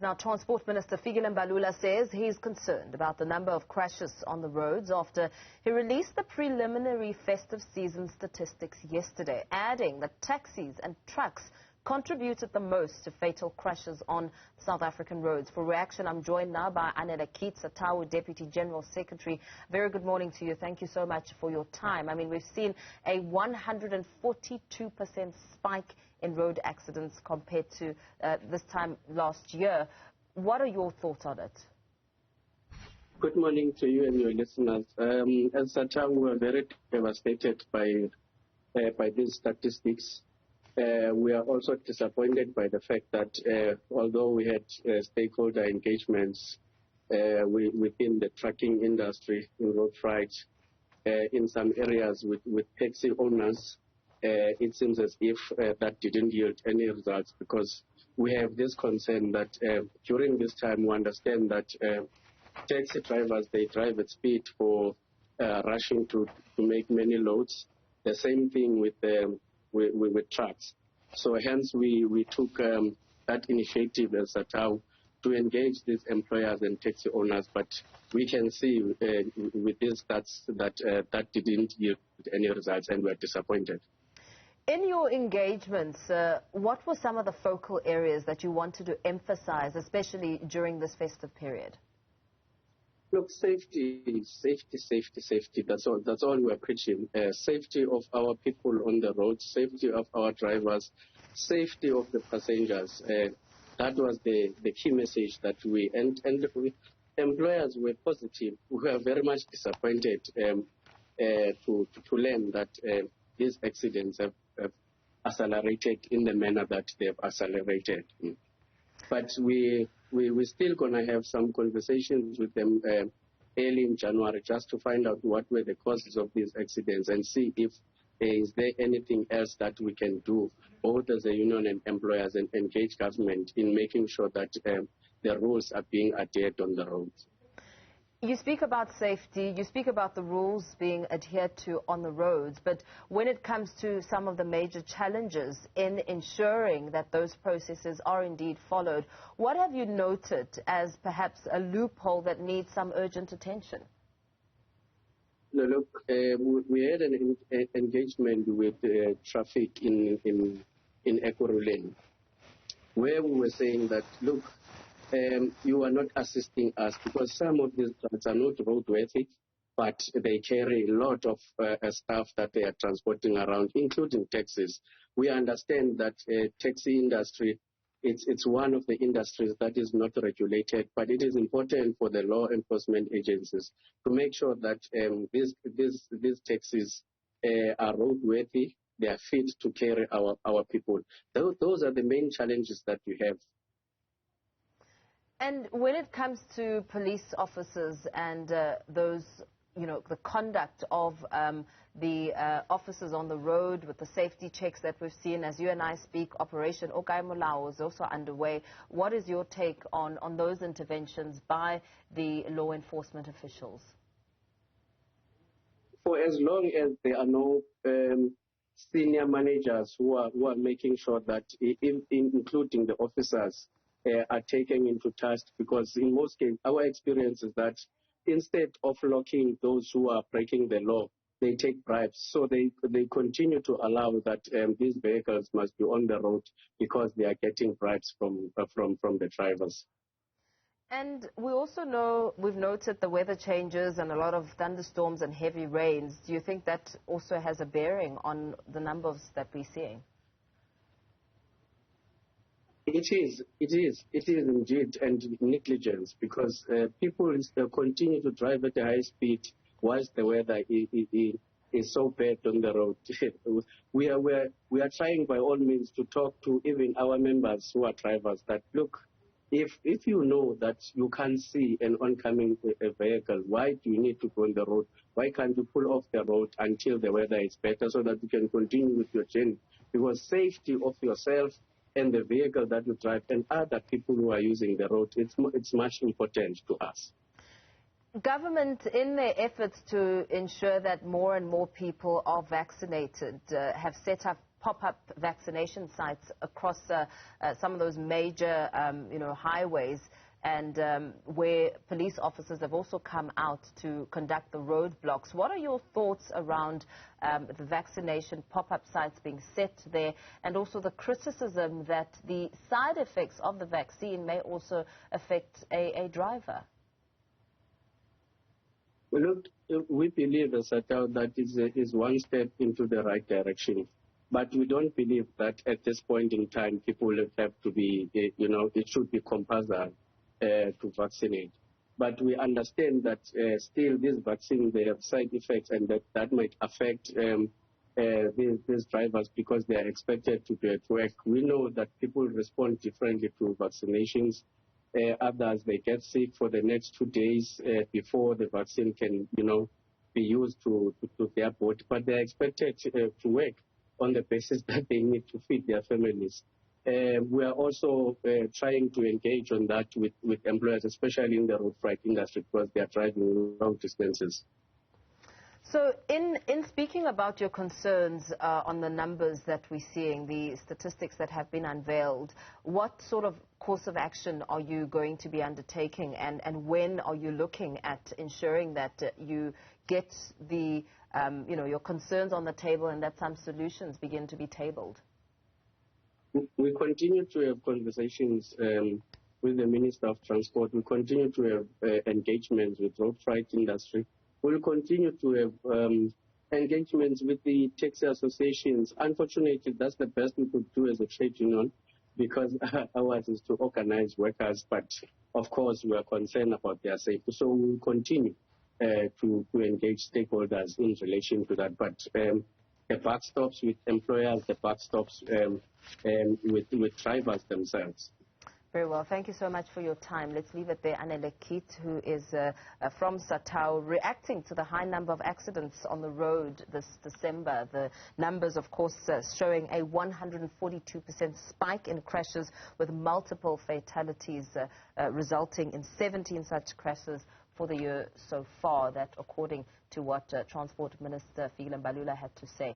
Now, Transport Minister Fikile Mbalula says he's concerned about the number of crashes on the roads after he released the preliminary festive season statistics yesterday, adding that taxis and trucks contributed the most to fatal crashes on South African roads. For reaction, I'm joined now by Anele Kiet, SATAWU Deputy General Secretary. Very good morning to you. Thank you so much for your time. I mean, we've seen a 142% spike in road accidents compared to this time last year. What are your thoughts on it? Good morning to you and your listeners. As SATAWU, we are very devastated by these statistics. We are also disappointed by the fact that although we had stakeholder engagements within the trucking industry in road freight, in some areas with taxi owners, it seems as if that didn't yield any results, because we have this concern that during this time we understand that taxi drivers, they drive at speed for rushing to make many loads. The same thing with trucks. So hence we took that initiative as SATAWU to engage these employers and taxi owners, but we can see with these stats that didn't yield any results, and we're disappointed. In your engagements, what were some of the focal areas that you wanted to emphasize, especially during this festive period? Look, safety. That's all we're preaching. Safety of our people on the road, safety of our drivers, safety of the passengers. That was the key message that employers were positive. We were very much disappointed to learn that these accidents have accelerated in the manner that they've accelerated. But we're still going to have some conversations with them early in January just to find out what were the causes of these accidents and see if is there anything else that we can do, both as a union and employers, and engage government in making sure that the rules are being adhered on the roads. You speak about safety, you speak about the rules being adhered to on the roads, but when it comes to some of the major challenges in ensuring that those processes are indeed followed, what have you noted as perhaps a loophole that needs some urgent attention? No, look, we had an engagement with traffic in Ekurhuleni, where we were saying that, look, you are not assisting us because some of these trucks are not roadworthy, but they carry a lot of stuff that they are transporting around, including taxis. We understand that taxi industry, it's one of the industries that is not regulated, but it is important for the law enforcement agencies to make sure that these taxis are roadworthy, they are fit to carry our people. Those are the main challenges that we have. And when it comes to police officers and those, the conduct of the officers on the road with the safety checks that we've seen, as you and I speak, Operation Okai Molao is also underway. What is your take on those interventions by the law enforcement officials? For as long as there are no senior managers who are making sure that, including the officers, are taken into task, because in most cases, our experience is that instead of locking those who are breaking the law, they take bribes. So they continue to allow that these vehicles must be on the road because they are getting bribes from the drivers. And we also know, we've noted the weather changes and a lot of thunderstorms and heavy rains. Do you think that also has a bearing on the numbers that we're seeing? It is indeed, and negligence, because people continue to drive at a high speed whilst the weather is so bad on the road. We are trying by all means to talk to even our members who are drivers that, look, if you know that you can't see an oncoming vehicle, why do you need to go on the road? Why can't you pull off the road until the weather is better so that you can continue with your journey? Because safety of yourself and the vehicle that you drive and other people who are using the road, it's much important to us. Government, in their efforts to ensure that more and more people are vaccinated, have set up pop-up vaccination sites across some of those major, highways, and where police officers have also come out to conduct the roadblocks. What are your thoughts around the vaccination pop-up sites being set there, and also the criticism that the side effects of the vaccine may also affect a driver? Well, look, we believe as SATAWU that is one step into the right direction. But we don't believe that at this point in time people have to be, it should be compulsory to vaccinate. But we understand that still these vaccines, they have side effects, and that might affect these drivers because they are expected to be at work. We know that people respond differently to vaccinations. Others, they get sick for the next 2 days before the vaccine can, be used to their body. But they're expected to work on the basis that they need to feed their families. We are also trying to engage on that with employers, especially in the road freight industry, because they are driving long distances. So in speaking about your concerns on the numbers that we're seeing, the statistics that have been unveiled, what sort of course of action are you going to be undertaking, and when are you looking at ensuring that you get the, your concerns on the table and that some solutions begin to be tabled? We continue to have conversations with the Minister of Transport. We continue to have engagements with road freight industry. We'll continue to have engagements with the taxi associations. Unfortunately, that's the best we could do as a trade union, because ours is to organize workers. But, of course, we are concerned about their safety. So we'll continue to engage stakeholders in relation to that. But the buck stops with employers, the buck stops with drivers themselves. Very well. Thank you so much for your time. Let's leave it there. Anele Kiet, who is from SATAWU, reacting to the high number of accidents on the road this December. The numbers, of course, showing a 142% spike in crashes, with multiple fatalities resulting in 17 such crashes for the year so far. That, according to what Transport Minister Fikile Mbalula had to say.